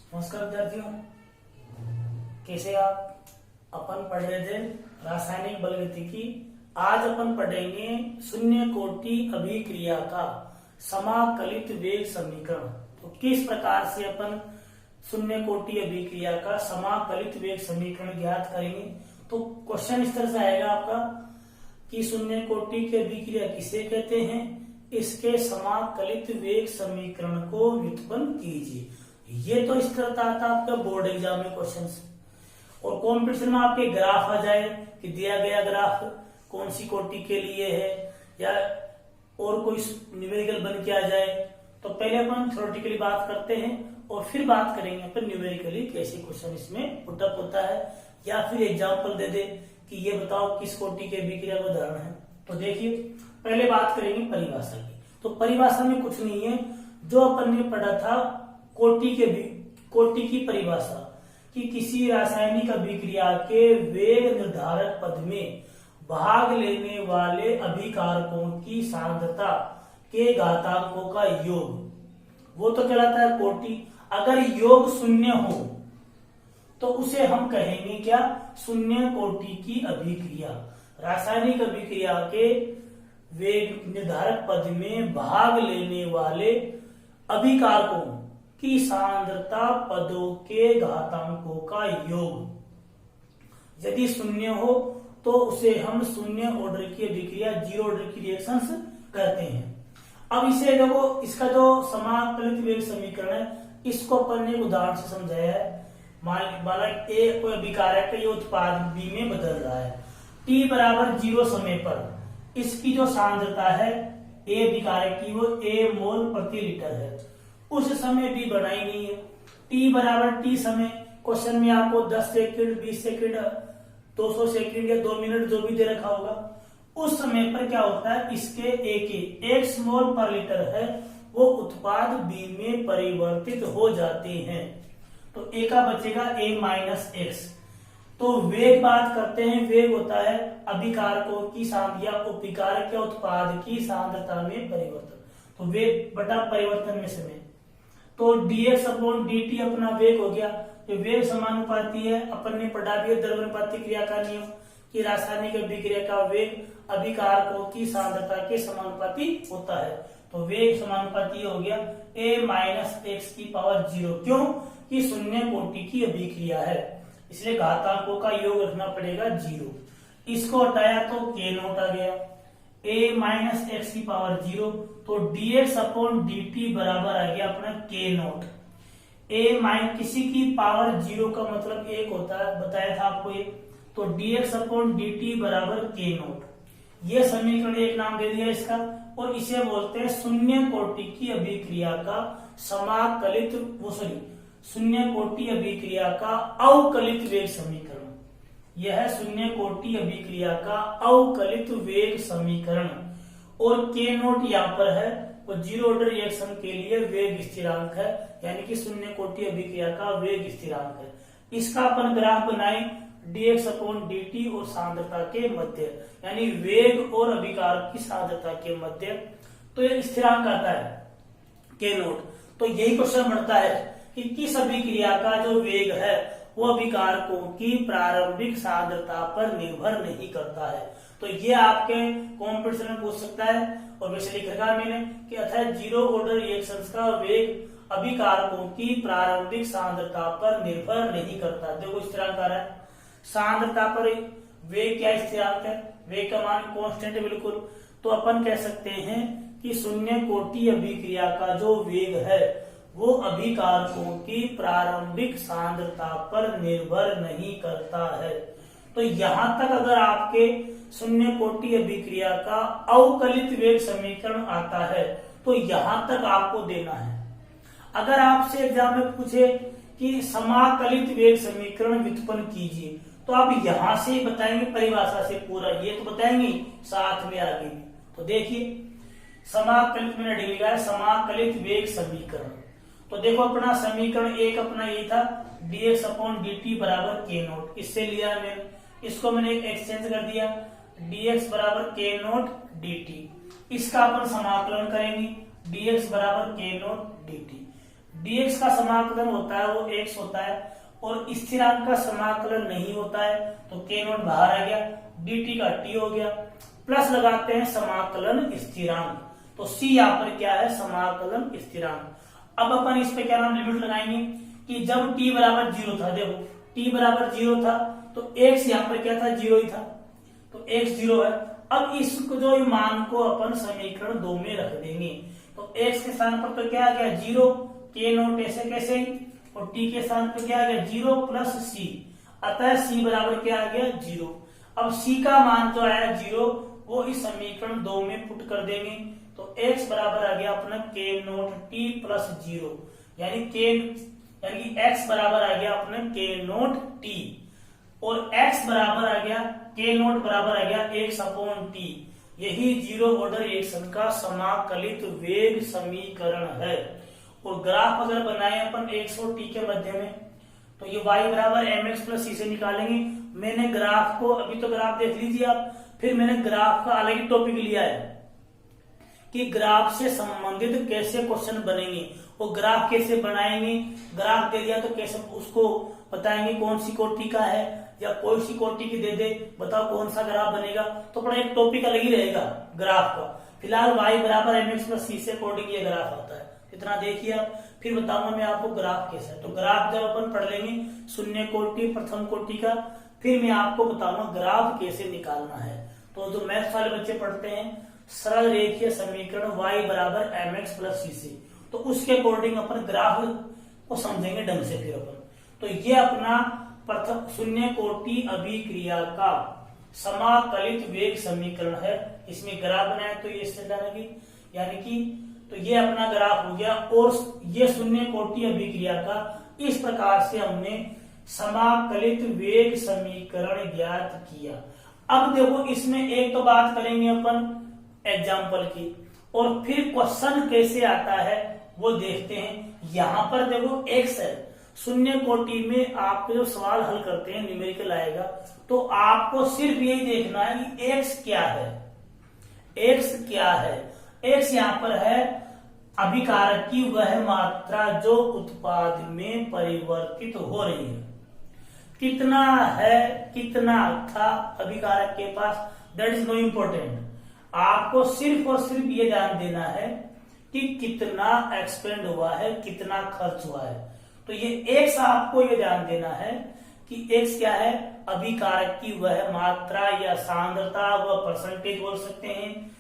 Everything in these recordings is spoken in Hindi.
नमस्कार विद्यार्थियों, कैसे आप? अपन पढ़ रहे थे रासायनिक बलगतिकी। आज अपन पढ़ेंगे शून्य कोटि अभिक्रिया का समाकलित वेग समीकरण। तो किस प्रकार से अपन शून्य कोटि अभिक्रिया का समाकलित वेग समीकरण ज्ञात करेंगे। तो क्वेश्चन इस तरह से आएगा आपका कि शून्य कोटि की अभिक्रिया किसे कहते हैं, इसके समाकलित वेग समीकरण को व्युत्पन्न कीजिए। ये तो इस तरह था आपका बोर्ड एग्जाम में क्वेश्चन। और कॉम्पिटिशन में आपके ग्राफ आ जाए कि दिया गया ग्राफ कौन सी कोटि के लिए है, या और कोई न्यूमेरिकल बन के आ जाए। तो पहले अपन थ्योरेटिकली बात करते हैं और फिर बात करेंगे अपन न्यूमेरिकली कैसे क्वेश्चन इसमें पुटअप होता है, या फिर एग्जाम्पल दे दे कि ये बताओ किस कोटि के अभिक्रिया का उदाहरण है। तो देखिए, पहले बात करेंगे परिभाषा की। तो परिभाषा में कुछ नहीं है, जो अपन ने पढ़ा था कोटि की परिभाषा कि किसी रासायनिक अभिक्रिया के वेग निर्धारक पद में भाग लेने वाले अभिकारकों की सांद्रता के घातांकों का योग, वो तो कहलाता है कोटि। अगर योग शून्य हो तो उसे हम कहेंगे क्या, शून्य कोटि की अभिक्रिया। रासायनिक अभिक्रिया के वेग निर्धारक पद में भाग लेने वाले अभिकारकों की सांद्रता पदों के घातांकों का योग यदि शून्य हो तो उसे हम शून्य ऑर्डर की अभिक्रिया, जीरो ऑर्डर की रिएक्शंस कहते हैं। अब इसे देखो, इसका जो समाकलित वेग समीकरण है इसको अपन ने उदाहरण से समझाया है। माना ए कोई अभिकारक का ये उत्पाद बी में बदल रहा है, टी बराबर 0 समय पर इसकी जो सांद्रता है ए अभिकारक की वो ए मोल प्रति लीटर है। उस समय भी बढ़ाई नहीं है। टी बराबर टी समय, क्वेश्चन में आपको 10 सेकंड 20 सेकंड 200 सेकंड या 2 मिनट जो भी दे रखा होगा, उस समय पर क्या होता है, इसके एक मोल पर लीटर है वो उत्पाद बी में परिवर्तित हो जाते हैं। तो ए का बचेगा ए माइनस एक्स। तो वेग बात करते हैं, वेग होता है अभिकारकों की सांद्रता या उपकारक या उत्पाद की सांद्रता में परिवर्तन। तो वेग बटा परिवर्तन में समय, तो dx अपॉन dt अपना वेग हो गया। ये वेग समानुपाती है, अपन ने पढ़ा भी है द्रव्यानुपाती क्रिया का नियम कि रासायनिक अभिक्रिया का वेग अभिकारकों की सांद्रता के समानुपाती होता है। तो वेग समानुपाती हो गया a माइनस एक्स की पावर 0। क्यों कि शून्य कोटि की अभिक्रिया है, इसलिए घातांकों का योग रखना पड़ेगा 0। इसको हटाया तो k नोट आ गया, a माइनस एक्स की पावर 0। तो dx अपॉन dt बराबर आ गया अपना k नोट। a माइनस किसी की पावर 0 का मतलब 1 होता है, बताया था आपको ये। तो dx अपॉन dt बराबर k नोट। ये समीकरण एक नाम दे दिया इसका, और इसे बोलते हैं शून्य कोटि की अभिक्रिया का समाकलित शून्य कोटि अभिक्रिया का अवकलित वेग समीकरण। यह है शून्य कोटि अभिक्रिया का अवकलित वेग समीकरण। और के नोट यहाँ पर है, वो जीरो ऑर्डर रिएक्शन के लिए वेग स्थिरांक है, यानी कि शून्य कोटि अभिक्रिया का वेग स्थिरांक है। इसका अपन ग्राफ बनाए dx अपॉन dt और सांद्रता के मध्य, यानी वेग और अभिकारक की सांद्रता के मध्य, तो ये स्थिरांक आता है के नोट। तो यही क्वेश्चन बनता है कि किस अभिक्रिया का जो वेग है वो अभिकारकों की प्रारंभिक सांद्रता पर निर्भर नहीं करता है। तो ये आपके कॉम्पिटिशन में पूछ सकता है, और वैसे लिख रखा मैंने कि अतः जीरो ऑर्डर रिएक्शंस का वेग अभिकारकों की प्रारंभिक सांद्रता पर निर्भर नहीं करता। देखो स्थिरांक आ रहा है, सांद्रता पर वेग क्या स्थिरांक है, वेग का मान कांस्टेंट है बिल्कुल। तो अपन कह सकते हैं कि शून्य कोटि अभिक्रिया का जो वेग है वो अभिकारकों की प्रारंभिक सांद्रता पर निर्भर नहीं करता है। तो यहां तक अगर आपके शून्य कोटि अभिक्रिया का अवकलित वेग समीकरण आता है तो यहां तक आपको देना है। अगर आपसे एग्जाम में पूछे कि समाकलित वेग समीकरण व्युत्पन्न कीजिए, तो आप यहां से बताएंगे परिभाषा से पूरा, ये तो बताएंगे साथ में आगे भी। तो देखिए समाकलित मैंने लिखा है समाकलित वेग समीकरण। तो देखो अपना समीकरण एक अपना ये था dx अपॉन dt बराबर k नोट, इससे लिया मैंने, इसको मैंने एक्सचेंज कर दिया dx बराबर k नोट dt। इसका अपन समाकलन करेंगे dx बराबर k नोट dt। dx का समाकलन होता है वो x होता है, और स्थिरांक का समाकलन नहीं होता है तो k नॉट बाहर आ गया, dt का t हो गया, प्लस लगाते हैं समाकलन स्थिरांक, तो c यहाँ पर क्या है, समाकलन स्थिरांक। अब अपन इस पे क्या नाम लिमिट लगाएंगे कि जब t बराबर 0 था, देखो t बराबर 0 था तो x यहाँ पर क्या था, 0 ही था, तो x 0 है। अब इसको जो मान को अपन समीकरण 2 में रख देंगे, तो x के स्थान पर तो क्या आ गया 0, k नॉट ऐसे कैसे, और t के स्थान पर क्या आ गया 0 प्लस c, अतः c बराबर क्या आ गया 0। अब c का मान जो आया 0 वो इस समीकरण 2 में पुट कर देंगे, तो x बराबर आ गया अपना k नॉट t प्लस 0, यानी x बराबर आ गया अपने k नॉट t, और x बराबर आ गया k नॉट बराबर आ गया x अपॉन t। यही जीरो ऑर्डर रिएक्शन का समाकलित वेग समीकरण है। और ग्राफ अगर बनाए अपन x और t के मध्य में, तो ये y बराबर mx प्लस c से निकालेंगे। मैंने ग्राफ को, अभी तो ग्राफ देख लीजिए आप, फिर मैंने ग्राफ का अलग ही टॉपिक लिया है कि ग्राफ से संबंधित कैसे क्वेश्चन बनेंगे, वो ग्राफ कैसे बनाएंगे, ग्राफ दे दिया तो कैसे उसको बताएंगे कौन सी कोटि का है, या कोई सी कोटि की दे दे, बताओ कौन सा ग्राफ बनेगा, तो अपना एक टॉपिक अलग ही रहेगा ग्राफ का। फिलहाल y बराबर mx प्लस c से अकॉर्डिंग ये ग्राफ आता है, इतना देखिए आप, फिर बताऊंगा मैं आपको ग्राफ कैसा है। तो ग्राफ जब अपन पढ़ लेंगे शून्य कोटि प्रथम कोटि का, फिर मैं आपको बताऊंगा ग्राफ कैसे निकालना है। तो जो मैथ्स वाले बच्चे पढ़ते हैं सरल रेखीय समीकरण y बराबर mx प्लस c से, तो उसके अकॉर्डिंग अपन ग्राफ को समझेंगे ढंग से फिर अपन। तो ये अपना प्रथम शून्य कोटि अभिक्रिया का समाकलित वेग समीकरण है। इसमें ग्राफ बनाए तो ये इस तरह की, यानी कि तो ये अपना ग्राफ हो गया, और ये शून्य कोटि अभिक्रिया का इस प्रकार से हमने समाकलित वेग समीकरण ज्ञात किया। अब देखो इसमें एक तो बात करेंगे अपन एग्जाम्पल की, और फिर क्वेश्चन कैसे आता है वो देखते हैं। यहां पर देखो x है, शून्य कोटि में आप जो सवाल हल करते हैं न्यूमेरिकल आएगा, तो आपको सिर्फ यही देखना है कि x क्या है, x क्या है। x यहाँ पर है अभिकारक की वह मात्रा जो उत्पाद में परिवर्तित हो रही है। कितना है, कितना था अभिकारक के पास, दैट इज नो इम्पोर्टेंट। आपको सिर्फ और सिर्फ ये ध्यान देना है कि कितना एक्सपेंड हुआ है, कितना खर्च हुआ है। तो ये एक्स आपको ये ध्यान देना है कि एक्स क्या है, अभिकारक की वह मात्रा या सांद्रता व परसेंटेज बोल सकते हैं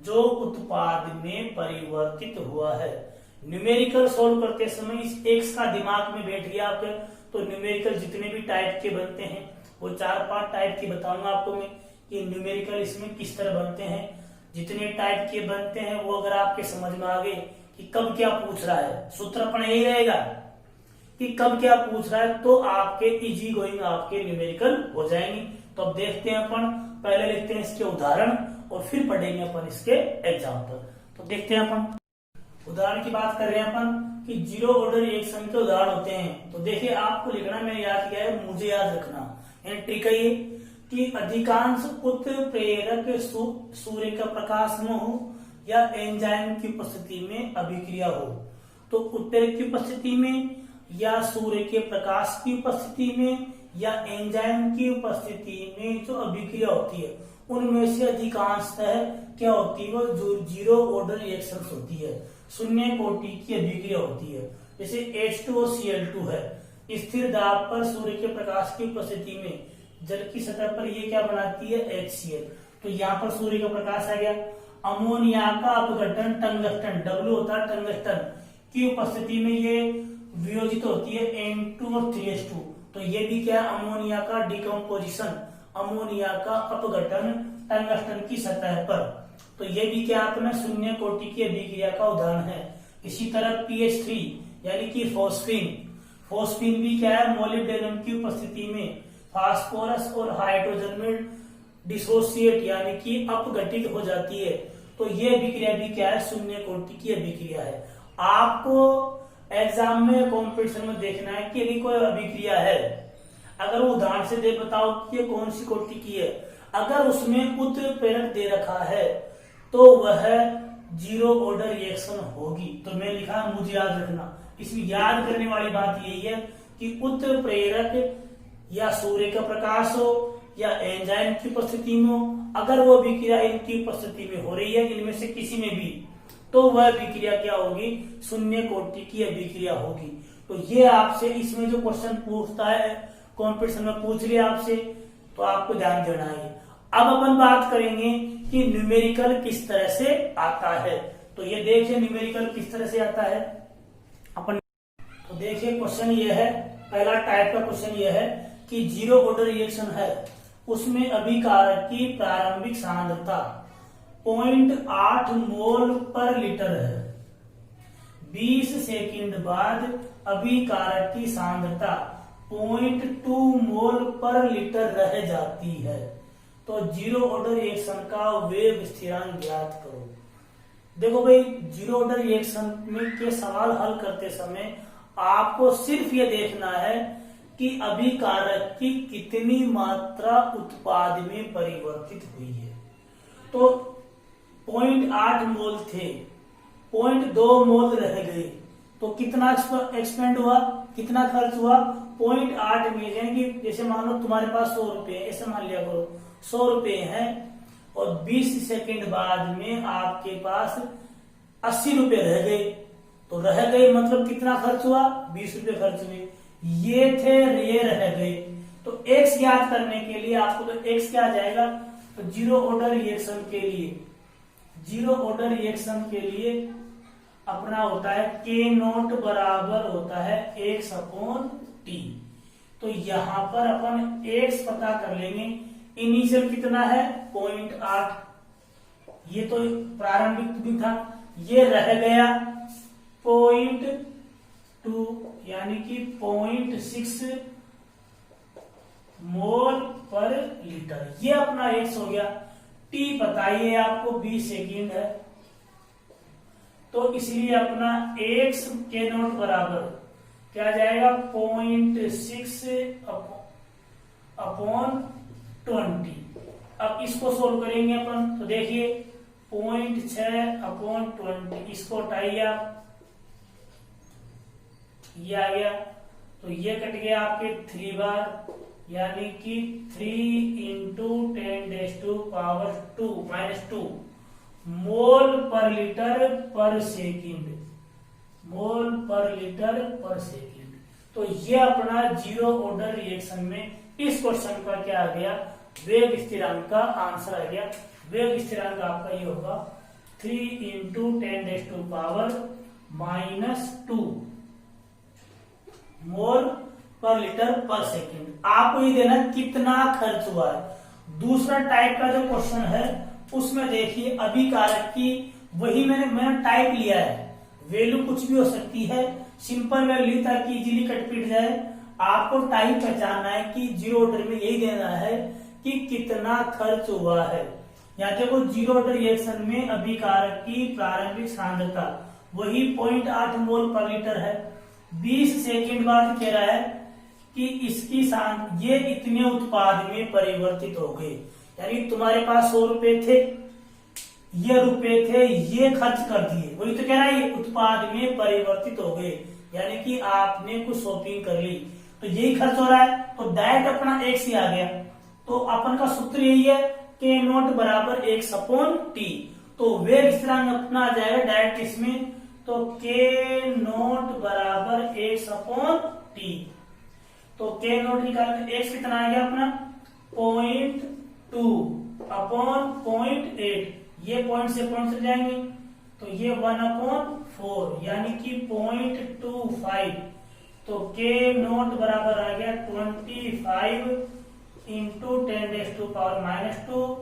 जो उत्पाद में परिवर्तित हुआ है। न्यूमेरिकल सोल्व करते समय इस एक्स का दिमाग में बैठ गया आपके, तो न्यूमेरिकल जितने भी टाइप के बनते हैं वो 4-5 टाइप के बताऊंगा आपको मैं कि न्यूमेरिकल इसमें किस तरह बनते हैं। जितने टाइप के बनते हैं वो अगर आपके समझ में आ गए कि कब क्या पूछ रहा है, सूत्र अपना यही रहेगा कि कब क्या पूछ रहा है, तो आपके इजी गोइंग आपके न्यूमेरिकल हो जाएंगे। तो अब देखते हैं अपन, पहले लिखते हैं इसके उदाहरण और फिर पढ़ेंगे अपन इसके एग्जाम्पल। तो देखते हैं अपन उदाहरण की बात कर रहे हैं अपन कि जीरो ऑर्डर रिएक्शन के उदाहरण होते हैं। तो देखिए आपको लिखना मैंने याद किया है, मुझे याद रखना, यानी ट्रिक है ये कि अधिकांश उत्प्रेरक सूर्य का प्रकाश में हो या एंजाइम की उपस्थिति में अभिक्रिया हो। तो उत्प्रेरक की उपस्थिति में या सूर्य के प्रकाश की उपस्थिति में या एंजाइम की उपस्थिति में जो अभिक्रिया होती है उनमें से अधिकांशतः क्या होती है, वो जो जीरो ऑर्डर रिएक्शंस होती है, शून्य कोटि की अभिक्रिया होती है। जैसे H2OCl2 है, स्थिर दाब पर सूर्य के प्रकाश की उपस्थिति में जल की सतह पर ये क्या बनाती है, HCl। तो यहाँ पर सूर्य का प्रकाश आ गया। अमोनिया का अपघटन टंगस्टन, W होता है टंगस्टन की उपस्थिति में ये वियोजित होती है N2 और 3H2। तो ये भी क्या है, अमोनिया का डिकम्पोजिशन, अमोनिया का अपघटन टंगस्टन की सतह पर। तो ये भी क्या अपना शून्य कोटि की अभिक्रिया का उदाहरण है। इसी तरह PH3 यानी कि फोस्फीन, फोस्फीन भी क्या है, मोलिब्डेनम की उपस्थिति में फास्फोरस और हाइड्रोजन में डिसोसिएट यानी कि अपघटित हो जाती है। तो ये अभिक्रिया भी क्या है, शून्य कोटि की अभिक्रिया है। आपको एग्जाम में कॉम्पिटिशन में देखना है कि यदि कोई अभिक्रिया है, अगर वो उदाहरण से दे बताओ कि ये कौन सी कोटि की है, अगर उसमें उत्प्रेरक दे रखा है तो वह जीरो ऑर्डर रिएक्शन होगी। तो मैं लिखा मुझे याद रखना, इसमें याद करने वाली बात यही है कि उत्प्रेरक या सूर्य का प्रकाश हो या एंजाइम की उपस्थिति में हो, अगर वो विक्रिया इनकी उपस्थिति में हो रही है, इनमें से किसी में भी, तो वह विक्रिया क्या होगी, शून्य कोटि की अभिक्रिया होगी। तो ये आपसे इसमें जो क्वेश्चन पूछता है, कॉम्पिटिशन में पूछ लिया आपसे, तो आपको ध्यान देना है। अब अपन बात करेंगे कि न्यूमेरिकल किस तरह से आता है। तो ये देखिए न्यूमेरिकल किस तरह से आता है अपन। तो देखिए क्वेश्चन ये है, पहला टाइप का क्वेश्चन ये है कि जीरो ऑर्डर रिएक्शन है, उसमें अभिकारक की प्रारंभिक सांद्रता 0.8 मोल पर लीटर है। 20 सेकंड बाद अभिकारक की सांद्रता 0.2 मोल पर लीटर रह जाती है। तो जीरो ऑर्डर रिएक्शन का वेग स्थिरांक ज्ञात करो। देखो भाई, जीरो ऑर्डर रिएक्शन में के सवाल हल करते समय आपको सिर्फ ये देखना है कि अभिकारक की कितनी मात्रा उत्पाद में परिवर्तित हुई है। तो 0.8 मोल थे, 0.2 मोल रह गए, तो कितना एक्सपेंड हुआ, कितना खर्च हुआ, 0.8 में, यानी कि जैसे मान लो तुम्हारे पास 100 रुपए, ऐसे मान लिया करो 100 रुपए हैं और 20 सेकंड बाद में आपके पास 80 रुपए रह गए। तो रह गए मतलब कितना खर्च हुआ, 20 रुपए खर्च हुए, ये थे, ये रह गए। तो x ज्ञात करने के लिए आपको तो x क्या आ जाएगा, तो जीरो ऑर्डर रिएक्शन के लिए, जीरो ऑर्डर रिएक्शन के लिए अपना होता है K नोट बराबर होता है x/T। तो यहां पर अपन x पता कर लेंगे। इनिशियल कितना है 0.8, ये तो प्रारंभिक भी था, ये रह गया 0.2 यानी कि 0.6 मोल पर लीटर, ये अपना x हो गया। t बताइए आपको 20 सेकंड है, तो इसलिए अपना x के नोट बराबर क्या जाएगा 0.6 अपॉन 20। अब इसको सोल्व करेंगे अपन, तो देखिए 0.6 अपॉन 20, इसको हटाइए आप, ये आ गया, तो ये कट गया आपके 3 बार, यानी कि 3 इंटू 10⁻²-2 मोल पर लीटर पर सेकंड, मोल पर लीटर पर सेकंड। तो ये अपना जीरो ऑर्डर रिएक्शन में इस क्वेश्चन का क्या आ गया, वेग स्थिरांक का आंसर आ गया। वेग स्थिरांक आपका ये होगा 3 इंटू 10⁻² मोल पर लीटर पर सेकंड। आपको ये देना कितना खर्च हुआ है। दूसरा टाइप का जो क्वेश्चन है उसमें देखिए अभिकारक की, वही मैंने टाइप लिया है, वैल्यू कुछ भी हो सकती है, सिंपल वैल्यू ताकि इजीली कट पिट जाए। आपको टाइप पहचानना है कि जीरो ऑर्डर में यही देना है कि कितना खर्च हुआ है। यहाँ देखो जीरो ऑर्डर रिएक्शन में अभिकारक की प्रारंभिक सांद्रता वही 0.8 मोल पर लीटर है। 20 सेकंड बाद कह रहा है कि इसकी ये इतने उत्पाद में परिवर्तित हो गए, यानी तुम्हारे पास 100 रुपए थे, ये रुपए थे, ये खर्च कर दिए, वही तो कह रहा है ये उत्पाद में परिवर्तित हो गए, यानी कि आपने कुछ शॉपिंग कर ली, तो यही खर्च हो रहा है। तो डायरेक्ट अपना x ही आ गया। तो अपन का सूत्र यही है K नोट बराबर x/T। तो वेग स्थिरांक अपना आ जाएगा डायरेक्ट इसमें, तो K नोट बराबर x/T। तो K नोट निकालने x कितना आ गया अपना 0.2 अपॉन 0.8, ये पॉइंट से पॉइंट चल जाएंगे, तो ये 1/4 यानी कि 0.25। तो K नोट बराबर आ गया 25 इंटू 10⁻²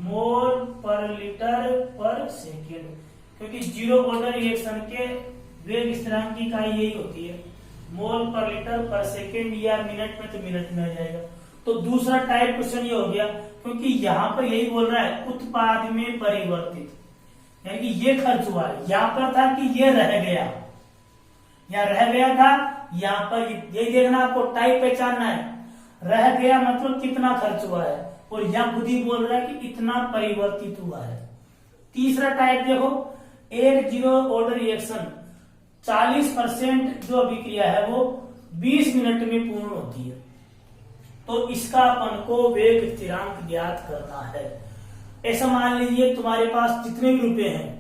मोल पर लीटर पर सेकेंड, क्योंकि जीरो ऑर्डर रिएक्शन के वेग स्थिरांक की इकाई यही होती है, मोल पर लीटर पर सेकेंड, या मिनट में तो मिनट में आ जाएगा। तो दूसरा टाइप क्वेश्चन ये हो गया, क्योंकि यहाँ पर यही बोल रहा है उत्पाद में परिवर्तित, यानी कि ये खर्च हुआ है, यहाँ पर था कि ये रह गया, यहाँ रह गया था, यहाँ पर यही देखना आपको, टाइप पहचानना है, रह गया मतलब कितना खर्च हुआ है, और यहाँ खुद ही बोल रहा है कि इतना परिवर्तित हुआ है। तीसरा टाइप देखो, एक जीरो ऑर्डर रिएक्शन 40% जो अभिक्रिया है वो 20 मिनट में पूर्ण होती है। तो इसका अपन को वेग स्थिरांक ज्ञात करना है। ऐसा मान लीजिए तुम्हारे पास जितने भी रुपए हैं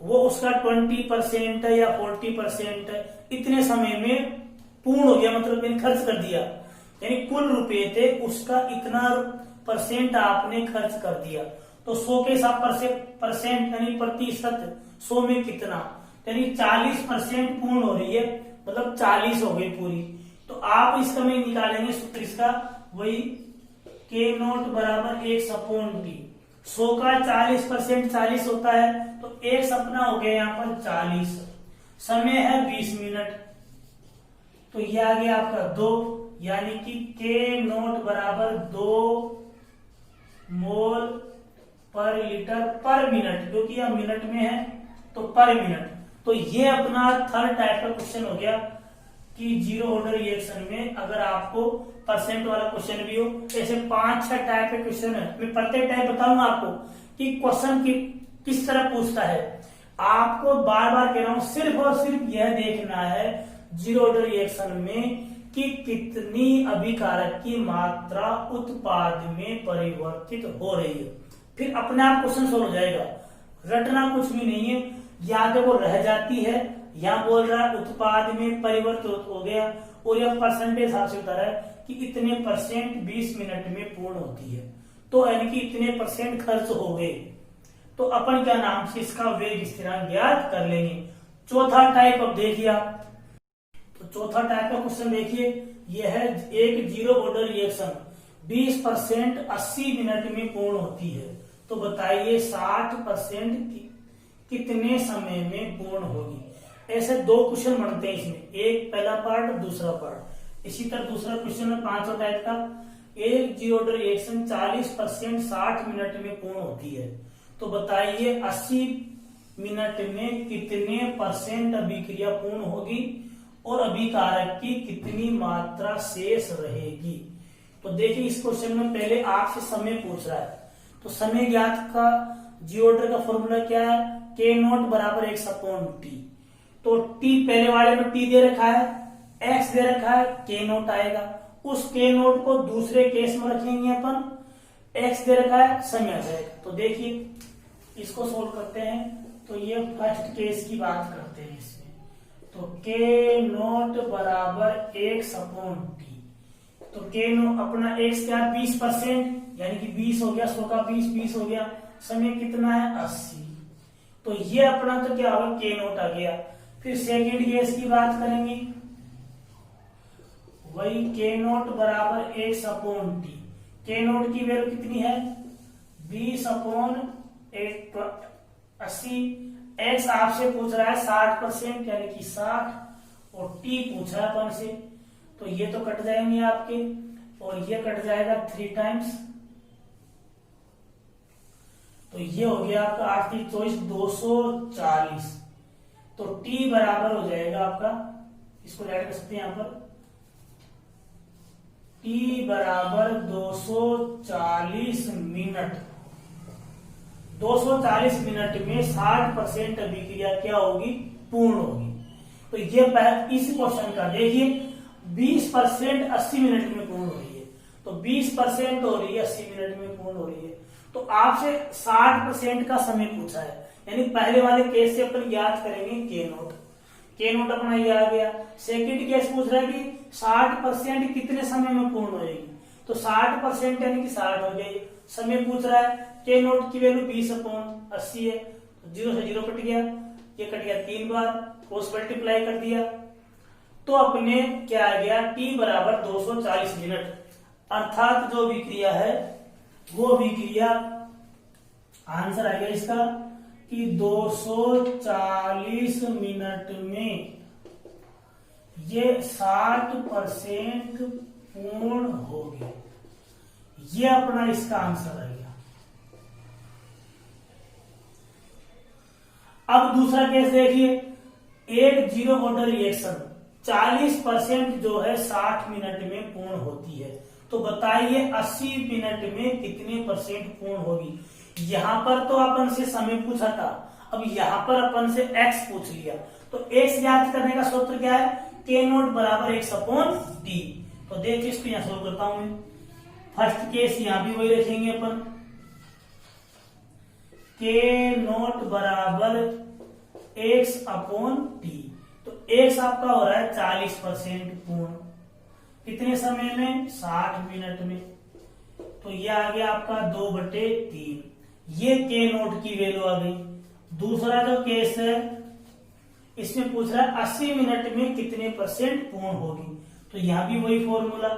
वो उसका 20% है या 40% है, इतने समय में पूर्ण हो गया, मतलब मैंने खर्च कर दिया, यानी कुल रुपए थे उसका इतना % आपने खर्च कर दिया। तो 100 के हिसाब परसेंट यानी प्रतिशत 100 में कितना, यानी 40% पूर्ण हो रही है, मतलब 40 हो गई पूरी। तो आप इसका में निकालेंगे सूत्र इसका, वही K नोट बराबर 1/T। 100 का 40% 40 होता है, तो एक सपना हो गया यहाँ पर 40, समय है 20 मिनट, तो ये आ गया आपका 2, यानी कि K नोट बराबर 2 मोल पर लीटर पर मिनट, क्योंकि यह मिनट में है तो पर मिनट। तो ये अपना थर्ड टाइप का क्वेश्चन हो गया कि जीरो ऑर्डर रिएक्शन में अगर आपको परसेंट वाला क्वेश्चन भी हो, ऐसे 5-6 टाइप के क्वेश्चन है। मैं प्रत्येक टाइप बताऊंगा आपको कि क्वेश्चन किस तरह पूछता है। आपको बार बार कह रहा हूं, सिर्फ और सिर्फ यह देखना है जीरो ऑर्डर रिएक्शन में कि कितनी अभिकारक की मात्रा उत्पाद में परिवर्तित हो रही है, फिर अपने आप क्वेश्चन सोल्व हो जाएगा। रटना कुछ भी नहीं है, या तो वो रह जाती है या बोल रहा है उत्पाद में परिवर्तित हो गया, और यह परसेंटेज हिसाब से बता रहा है कि इतने % 20 मिनट में पूर्ण होती है, तो यानी कि इतने % खर्च हो गए। तो अपन क्या नाम से इसका वेग स्थिरांक ज्ञात कर लेंगे। चौथा टाइप अब देखिए आप, तो चौथा टाइप का क्वेश्चन देखिए, यह है एक जीरो ऑर्डर रिएक्शन 20% 80 मिनट में पूर्ण होती है, तो बताइए 60% कितने समय में पूर्ण होगी। ऐसे 2 क्वेश्चन बनते हैं इसमें, एक पहला पार्ट दूसरा पार्ट। इसी तरह दूसरा क्वेश्चन है 5वां टाइप का, एक जीरो ऑर्डर रिएक्शन 40% 60 मिनट में पूर्ण होती है, तो बताइए 80 मिनट में कितने % अभिक्रिया पूर्ण होगी और अभिकारक की कितनी मात्रा शेष रहेगी। तो देखिए इस क्वेश्चन में पहले आपसे समय पूछ रहा है, तो समय ज्ञात का जी ऑर्डर का फॉर्मूला क्या है, K नोट बराबर 1/T। तो T पहले वाले में T दे रखा है, X दे रखा है, K नोट आएगा। उस K नोट को दूसरे केस में रखेंगे अपन, X दे रखा है, समय आ जाएगा। तो देखिए इसको सोल्व करते हैं, तो ये फर्स्ट केस की बात करते हैं इसमें। तो K नोट बराबर 1/T। तो K नोट अपना X क्या 20%, यानी कि 20 हो गया, 100 का 20 हो गया, समय कितना है 80। तो ये अपना तो क्या होगा K नोट आ गया। फिर सेकेंड केस की बात करेंगे, वही K नोट बराबर 1/T। K नोट की वैल्यू कितनी है 20/80। X आपसे पूछ रहा है 60%, यानी कि 60, और T पूछा है अपन से, तो ये तो कट जाएंगे आपके, और ये कट जाएगा 3 टाइम्स, तो ये हो गया आपका 8 की 24 240। तो T बराबर हो जाएगा आपका, इसको ऐड कर सकते हैं यहां पर, T बराबर 240 मिनट। 240 मिनट में 60% अभिक्रिया क्या होगी, पूर्ण होगी। तो ये इस क्वेश्चन का देखिए 20% 80 मिनट में पूर्ण हो रही है, तो 20% हो रही है 80 मिनट में पूर्ण हो रही है। तो आपसे 60% का समय पूछा है, यानी पहले वाले केस से अपन याद करेंगे K नोट। K नोट अपना ये आ गया। सेकंड केस पूछ रहा है कि 60% कितने समय में पूर्ण हो जाएगी, तो 60% यानी कि 60 हो गई। समय पूछ रहा है, K नोट की वैल्यू 20/80 है, तो 0 से 0 कट गया, ये कट गया 3 बार, क्रॉस मल्टीप्लाई कर दिया, तो अपने क्या आ गया T बराबर 240 मिनट। अर्थात जो विक्रिया है वो विक्रिया, आंसर आ गया इसका कि 240 मिनट में ये 60% पूर्ण होगी। ये अपना इसका आंसर आ गया। अब दूसरा केस देखिए, एक जीरो ऑर्डर रिएक्शन 40% जो है 60 मिनट में पूर्ण होती है, तो बताइए 80 मिनट में कितने % पूर्ण होगी। यहां पर तो अपन से समय पूछा था, अब यहां पर अपन से X पूछ लिया, तो एक्स ज्ञात करने का सूत्र क्या है, के नोट बराबर एक्स अपॉन टी। तो देखिए इसको यहां सोल्व करता हूं मैं। फर्स्ट केस यहां भी वही रखेंगे अपन, के नोट बराबर एक्स अपॉन टी। तो एक्स आपका हो रहा है 40% पूर्ण, कितने समय में, 60 मिनट में। तो ये आ गया आपका 2/3, ये के नोट की वैल्यू आ गई। दूसरा जो केस है इसमें पूछ रहा है 80 मिनट में कितने % पूर्ण होगी। तो यहां भी वही फॉर्मूला,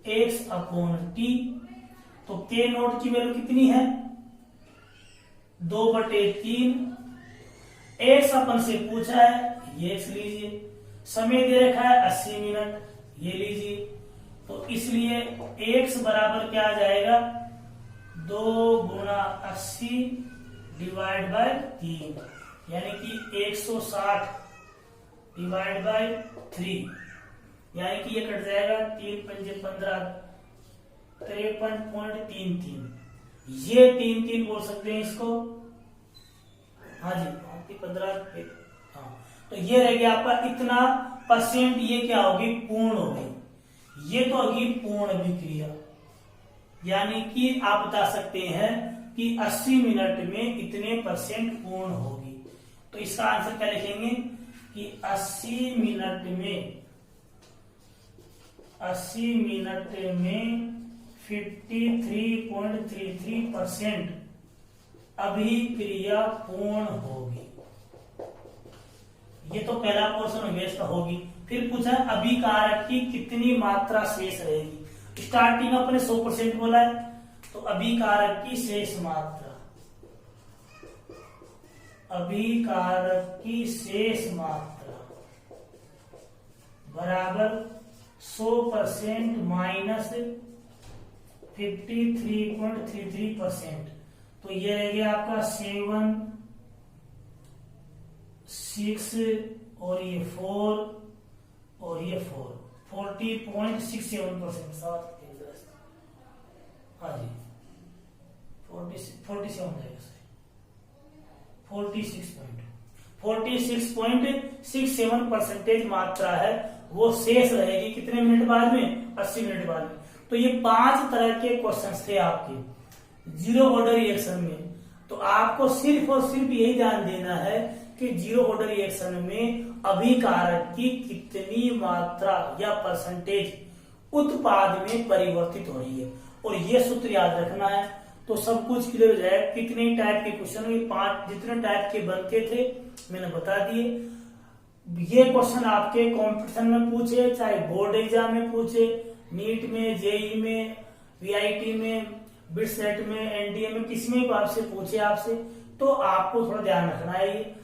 एक्स अपॉन टी। तो के नोट की वैल्यू कितनी है, 2/3। एक्स अपन से पूछा है, ये एक्स लीजिए, समय दे रखा है 80 मिनट, ये लीजिए। तो इसलिए एक्स बराबर क्या आ जाएगा, 2 गुणा 80 डिवाइड बाय 3, यानी कि 160 डिवाइड बाय 3, यानी कि ये कट जाएगा 3 पंजे 15, 53.33। ये 3 बोल सकते हैं इसको, हाँ जी 15। हाँ, तो ये रह गया आपका इतना %। ये क्या होगी, पूर्ण हो गई। ये तो होगी पूर्ण अभिक्रिया, यानी कि आप बता सकते हैं कि 80 मिनट में इतने % पूर्ण होगी। तो इसका आंसर क्या लिखेंगे कि 80 मिनट में 53.33% अभिक्रिया पूर्ण होगी। ये तो पहला पोर्शन हो गया, इसका होगी। फिर पूछा अभिकारक की कितनी मात्रा शेष रहेगी। स्टार्टिंग अपने 100% बोला है, तो अभिकारक की शेष मात्रा, अभिकारक की शेष मात्रा बराबर 100% माइनस 53.33%। तो ये रह गया आपका 7, 6 और ये 4 और ये 4, 40.67%। हाँ जी 47 जाएगा, 46.67% मात्रा है वो शेष रहेगी कितने मिनट बाद में, 80 मिनट बाद में। तो ये 5 तरह के क्वेश्चंस थे आपके जीरो ऑर्डर रिएक्शन में। तो आपको सिर्फ और सिर्फ यही ध्यान देना है कि जीरो ऑर्डर रिएक्शन में अभिकारक की कितनी मात्रा या % उत्पाद में परिवर्तित हो रही है, और ये सूत्र याद रखना है। तो सब कुछ क्लियर हो जाए। कितने टाइप के क्वेश्चन, ये 5 जितने टाइप के बनते थे मैंने बता दिए। ये क्वेश्चन आपके कंपटीशन में पूछे, चाहे बोर्ड एग्जाम में पूछे, नीट में, जेई में, वीआईटी में, बिटसेट में, एनडीए में, किसमें भी आपसे पूछे आपसे, तो आपको थोड़ा ध्यान रखना है। ये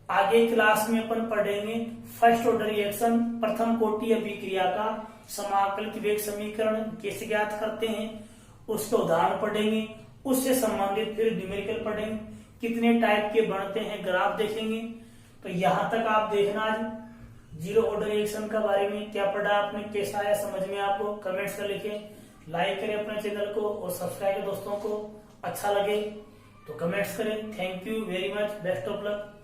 आगे क्लास में अपन पढ़ेंगे फर्स्ट ऑर्डर रिएक्शन, प्रथम कोटि अभिक्रिया का समाकलित वेग समीकरण कैसे ज्ञात करते हैं, उसके उदाहरण पढ़ेंगे। उससे संबंधित फिर न्यूमेरिकल पढ़ेंगे, कितने टाइप के बनते हैं ग्राफ देखेंगे। तो यहां तक आप देखना आज जीरो ऑर्डर रिएक्शन का बारे में क्या पढ़ा आपने, कैसा आया समझ में आपको, कमेंट्स कर लिखें, लाइक करें अपने चैनल को और सब्सक्राइब करें दोस्तों को। अच्छा लगे तो कमेंट्स करें। Thank you very much, best of luck.